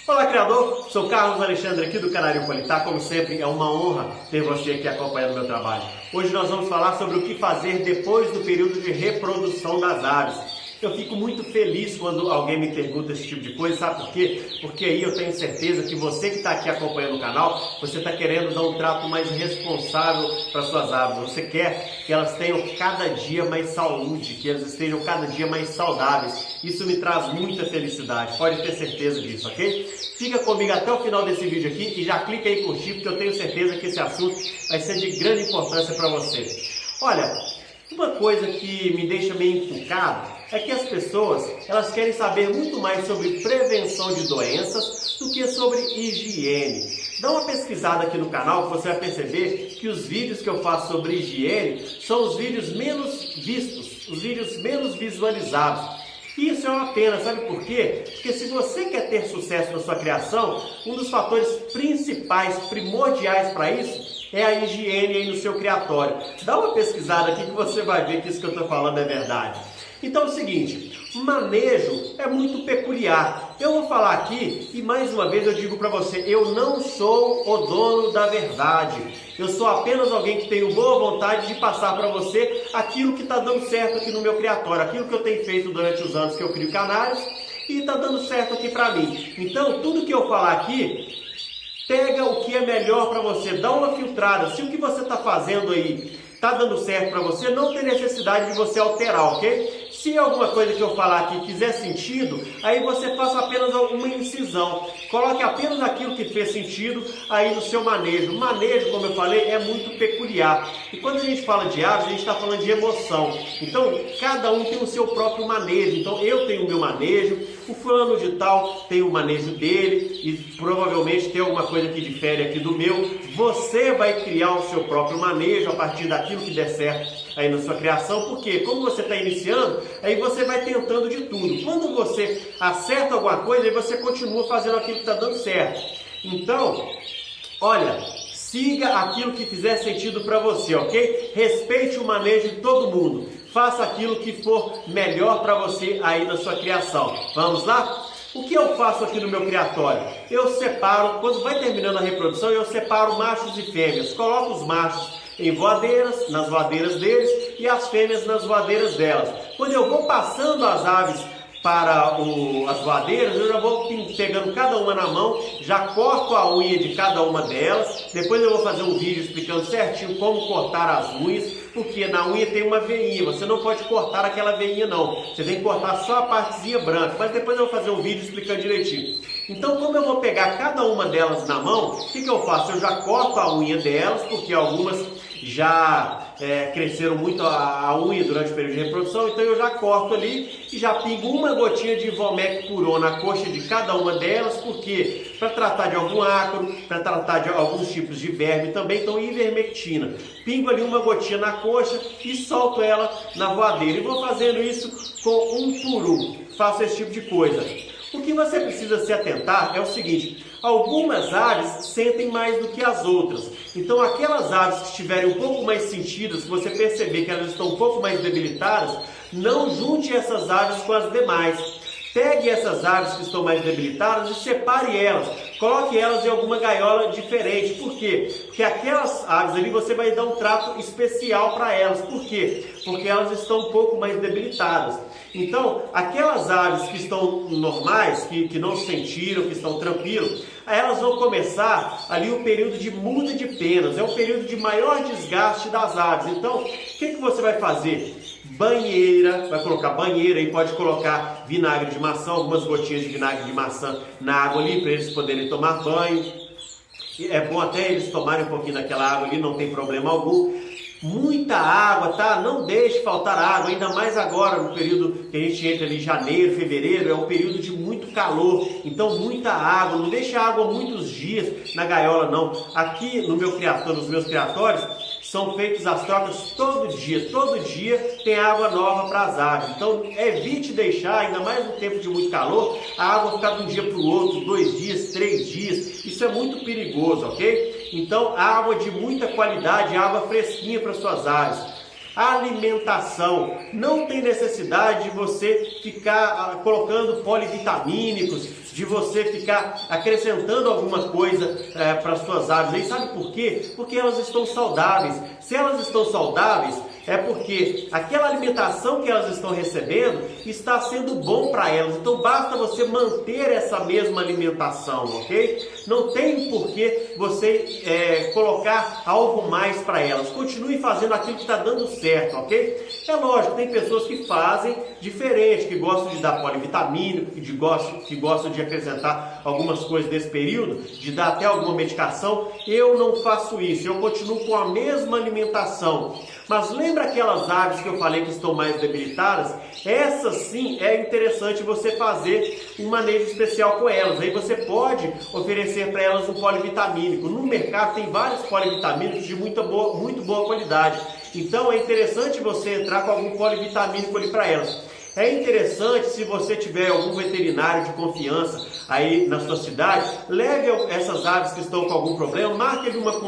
Olá, criador! Sou Carlos Alexandre aqui do Canário Qualitar. Como sempre, é uma honra ter você aqui acompanhando o meu trabalho. Hoje nós vamos falar sobre o que fazer depois do período de reprodução das aves. Eu fico muito feliz quando alguém me pergunta esse tipo de coisa, sabe por quê? Porque aí eu tenho certeza que você que está aqui acompanhando o canal, você está querendo dar um trato mais responsável para suas aves. Você quer que elas tenham cada dia mais saúde, que elas estejam cada dia mais saudáveis. Isso me traz muita felicidade, pode ter certeza disso, ok? Fica comigo até o final desse vídeo aqui e já clica aí em curtir, porque eu tenho certeza que esse assunto vai ser de grande importância para você. Olha, uma coisa que me deixa meio encucado é que as pessoas, elas querem saber muito mais sobre prevenção de doenças do que sobre higiene. Dá uma pesquisada aqui no canal que você vai perceber que os vídeos que eu faço sobre higiene são os vídeos menos vistos, os vídeos menos visualizados. E isso é uma pena, sabe por quê? Porque se você quer ter sucesso na sua criação, um dos fatores principais, primordiais para isso, é a higiene aí no seu criatório. Dá uma pesquisada aqui que você vai ver que isso que eu estou falando é verdade. Então é o seguinte, manejo é muito peculiar. Eu vou falar aqui e mais uma vez eu digo para você, eu não sou o dono da verdade. Eu sou apenas alguém que tenho boa vontade de passar para você aquilo que está dando certo aqui no meu criatório, aquilo que eu tenho feito durante os anos que eu crio canários e está dando certo aqui para mim. Então tudo que eu falar aqui, pega o que é melhor para você, dá uma filtrada. Se o que você está fazendo aí está dando certo para você, não tem necessidade de você alterar, ok? Se alguma coisa que eu falar aqui fizer sentido, aí você faça apenas uma incisão. Coloque apenas aquilo que fez sentido aí no seu manejo. O manejo, como eu falei, é muito peculiar. E quando a gente fala de aves, a gente está falando de emoção. Então, cada um tem o seu próprio manejo. Então, eu tenho o meu manejo, o fulano de tal tem o manejo dele e provavelmente tem alguma coisa que difere aqui do meu. Você vai criar o seu próprio manejo a partir daquilo que der certo aí na sua criação, porque como você está iniciando, aí você vai tentando de tudo. Quando você acerta alguma coisa, aí você continua fazendo aquilo que está dando certo. Então, olha, siga aquilo que fizer sentido para você, ok? Respeite o manejo de todo mundo. Faça aquilo que for melhor para você aí na sua criação. Vamos lá? O que eu faço aqui no meu criatório? Eu separo, quando vai terminando a reprodução, eu separo machos e fêmeas. Coloco os machos em voadeiras, nas voadeiras deles, e as fêmeas nas voadeiras delas. Quando eu vou passando as aves para as voadeiras, eu já vou pegando cada uma na mão, já corto a unha de cada uma delas. Depois eu vou fazer um vídeo explicando certinho como cortar as unhas, porque na unha tem uma veinha, você não pode cortar aquela veinha não, você tem que cortar só a partezinha branca, mas depois eu vou fazer um vídeo explicando direitinho. Então, como eu vou pegar cada uma delas na mão, o que eu faço? Eu já corto a unha delas, porque algumas já cresceram muito a unha durante o período de reprodução, então eu já corto ali e já pingo uma gotinha de Volmec Puron na coxa de cada uma delas, porque para tratar de algum ácaro, para tratar de alguns tipos de verme também, então ivermectina. Pingo ali uma gotinha na coxa e solto ela na voadeira. E vou fazendo isso com um por um. Faço esse tipo de coisa. O que você precisa se atentar é o seguinte, algumas aves sentem mais do que as outras. Então aquelas aves que estiverem um pouco mais sentidas, que você perceber que elas estão um pouco mais debilitadas, não junte essas aves com as demais. Pegue essas aves que estão mais debilitadas e separe elas. Coloque elas em alguma gaiola diferente. Por quê? Porque aquelas aves ali você vai dar um trato especial para elas. Por quê? Porque elas estão um pouco mais debilitadas. Então, aquelas aves que estão normais, que não se sentiram, que estão tranquilos, elas vão começar ali o período de muda de penas. É o período de maior desgaste das aves. Então, o que você vai fazer? Banheira, vai colocar banheira e pode colocar vinagre de maçã, algumas gotinhas de vinagre de maçã na água ali para eles poderem tomar banho. É bom até eles tomarem um pouquinho daquela água ali, não tem problema algum. Muita água, tá? Não deixe faltar água, ainda mais agora no período que a gente entra ali, janeiro, fevereiro, é um período de muito calor, então muita água, não deixe a água muitos dias na gaiola não. Aqui no meu criatório, nos meus criatórios, são feitas as trocas todo dia tem água nova para as aves. Então evite deixar, ainda mais no tempo de muito calor, a água ficar de um dia para o outro, 2 dias, 3 dias, isso é muito perigoso, ok? Então água de muita qualidade, água fresquinha para suas aves. Alimentação, não tem necessidade de você ficar colocando polivitamínicos, de você ficar acrescentando alguma coisa para as suas aves. E sabe por quê? Porque elas estão saudáveis. Se elas estão saudáveis, é porque aquela alimentação que elas estão recebendo está sendo bom para elas. Então basta você manter essa mesma alimentação, ok? Não tem por que você colocar algo mais para elas. Continue fazendo aquilo que está dando certo, ok? É lógico, tem pessoas que fazem diferente, que gostam de dar polivitamínico, que gostam de acrescentar algumas coisas desse período, de dar até alguma medicação. Eu não faço isso, eu continuo com a mesma alimentação. Mas lembra aquelas aves que eu falei que estão mais debilitadas? Essas sim é interessante você fazer um manejo especial com elas. Aí você pode oferecer para elas um polivitamínico. No mercado tem vários polivitamínicos de muito boa qualidade. Então é interessante você entrar com algum polivitamínico ali para elas. É interessante, se você tiver algum veterinário de confiança aí na sua cidade, leve essas aves que estão com algum problema, marque uma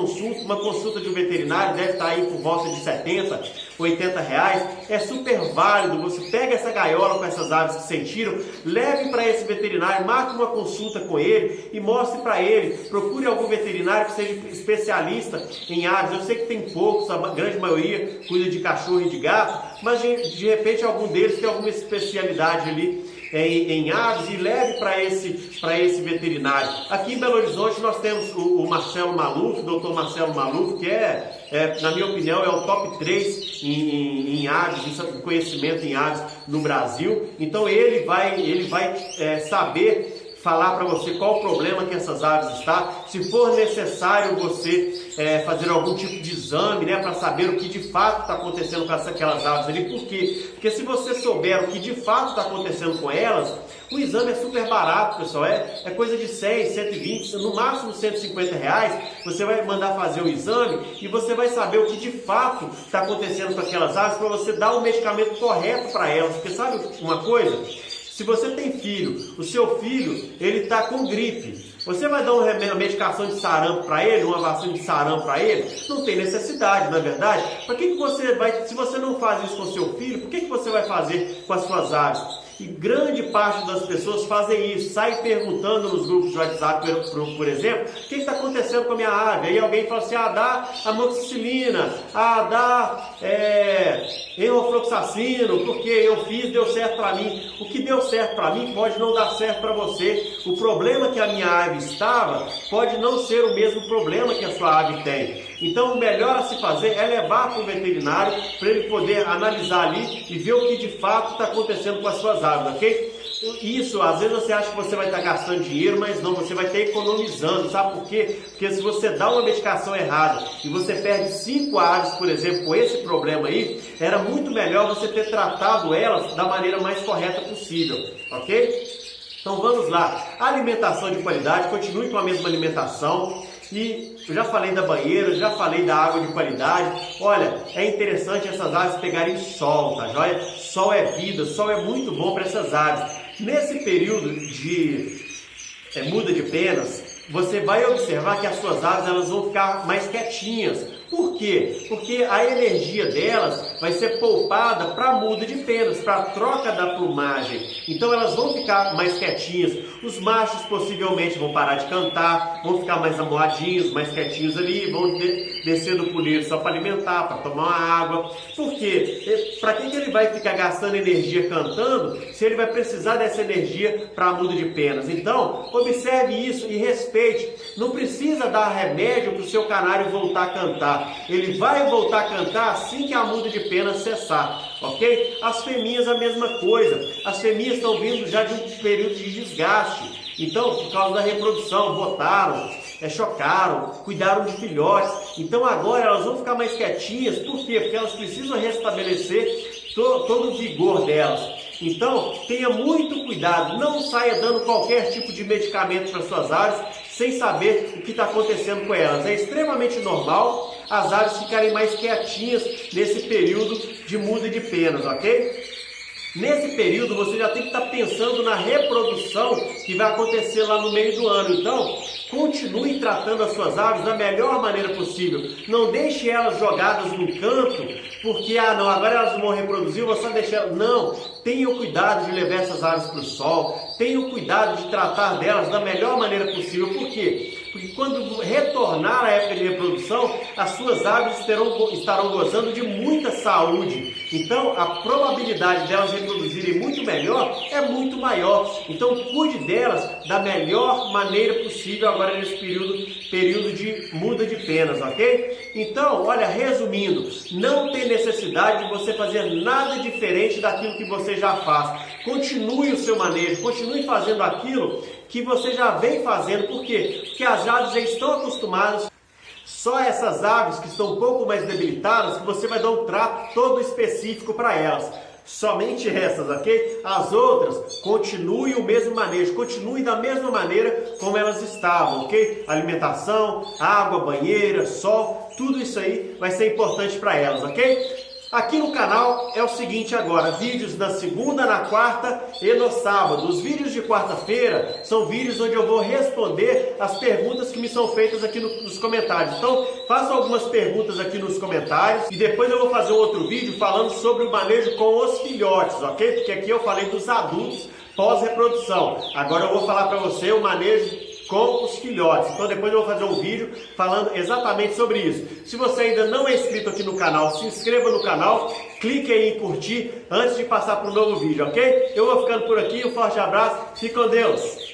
consulta de um veterinário, deve estar aí por volta de 70, 80 reais, é super válido. Você pega essa gaiola com essas aves que sentiram, leve para esse veterinário, marque uma consulta com ele e mostre para ele, procure algum veterinário que seja especialista em aves. Eu sei que tem poucos, a grande maioria cuida de cachorro e de gato, mas de repente algum deles tem alguma especialidade ali em aves, e leve para esse veterinário. Aqui em Belo Horizonte nós temos o Marcelo Maluf, o doutor Marcelo Maluf, que na minha opinião, é o top 3 em aves, em conhecimento em aves no Brasil. Então ele vai saber falar para você qual o problema que essas aves estão. Se for necessário você fazer algum tipo de exame, né, para saber o que de fato está acontecendo com aquelas aves ali. Por quê? Porque se você souber o que de fato está acontecendo com elas, o exame é super barato, pessoal. É coisa de 100, 120, no máximo 150 reais. Você vai mandar fazer o exame e você vai saber o que de fato está acontecendo com aquelas aves para você dar o medicamento correto para elas. Porque sabe uma coisa? Se você tem filho, o seu filho ele está com gripe, você vai dar uma medicação de sarampo para ele, uma vacina de sarampo para ele? Não tem necessidade, não é verdade? Para que você vai, se você não faz isso com o seu filho, por que você vai fazer com as suas aves? E grande parte das pessoas fazem isso, sai perguntando nos grupos de WhatsApp, por exemplo, o que está acontecendo com a minha ave? Aí alguém fala assim, dá amoxicilina, dá enrofloxacino, porque eu fiz, deu certo para mim. O que deu certo para mim pode não dar certo para você. O problema que a minha ave estava pode não ser o mesmo problema que a sua ave tem. Então o melhor a se fazer é levar para o veterinário, para ele poder analisar ali e ver o que de fato está acontecendo com as suas aves, ok? Isso, às vezes você acha que você vai estar gastando dinheiro, mas não, você vai estar economizando. Sabe por quê? Porque se você dá uma medicação errada e você perde 5 aves, por exemplo, com esse problema aí, era muito melhor você ter tratado elas da maneira mais correta possível, ok? Então vamos lá, alimentação de qualidade, continue com a mesma alimentação. E eu já falei da banheira, já falei da água de qualidade. Olha, é interessante essas aves pegarem sol, tá joia? Sol é vida, sol é muito bom para essas aves. Nesse período de muda de penas, você vai observar que as suas aves elas vão ficar mais quietinhas. Por quê? Porque a energia delas vai ser poupada para a muda de penas, para a troca da plumagem. Então elas vão ficar mais quietinhas. Os machos possivelmente vão parar de cantar, vão ficar mais amoadinhos, mais quietinhos ali, vão descer do puleiro só para alimentar, para tomar uma água. Por quê? Para que ele vai ficar gastando energia cantando, se ele vai precisar dessa energia para a muda de penas? Então, observe isso e respeite. Não precisa dar remédio para o seu canário voltar a cantar. Ele vai voltar a cantar assim que a muda de penas cessar, ok? As fêmeas a mesma coisa. As fêmeas estão vindo já de um período de desgaste. Então, por causa da reprodução, botaram, chocaram, cuidaram de filhotes. Então agora elas vão ficar mais quietinhas. Por quê? Porque elas precisam restabelecer todo o vigor delas. Então, tenha muito cuidado. Não saia dando qualquer tipo de medicamento para suas aves sem saber o que está acontecendo com elas. É extremamente normal as aves ficarem mais quietinhas nesse período de muda de penas, ok? Nesse período você já tem que estar pensando na reprodução que vai acontecer lá no meio do ano. Então, continue tratando as suas aves da melhor maneira possível. Não deixe elas jogadas no canto, porque, não, agora elas vão reproduzir, eu vou só deixar... Não, tenha o cuidado de levar essas aves para o sol, tenha o cuidado de tratar delas da melhor maneira possível. Por quê? Porque quando retornar a época de reprodução, as suas aves estarão gozando de muita saúde. Então, a probabilidade delas reproduzirem muito melhor é muito maior. Então, cuide delas da melhor maneira possível agora nesse período de muda de penas, ok? Então, olha, resumindo, não tem necessidade de você fazer nada diferente daquilo que você já faz. Continue o seu manejo, continue fazendo aquilo que você já vem fazendo. Por quê? Porque as aves já estão acostumadas. Só essas aves que estão um pouco mais debilitadas que você vai dar um trato todo específico para elas. Somente essas, ok? As outras, continue o mesmo manejo, continue da mesma maneira como elas estavam, ok? Alimentação, água, banheira, sol, tudo isso aí vai ser importante para elas, ok? Aqui no canal é o seguinte agora, vídeos na segunda, na quarta e no sábado. Os vídeos de quarta-feira são vídeos onde eu vou responder as perguntas que me são feitas aqui nos comentários. Então, faça algumas perguntas aqui nos comentários e depois eu vou fazer um outro vídeo falando sobre o manejo com os filhotes, ok? Porque aqui eu falei dos adultos pós-reprodução. Agora eu vou falar para você o manejo com os filhotes. Então depois eu vou fazer um vídeo falando exatamente sobre isso. Se você ainda não é inscrito aqui no canal, se inscreva no canal, clique aí em curtir antes de passar para um novo vídeo, ok? Eu vou ficando por aqui, um forte abraço, fique com Deus!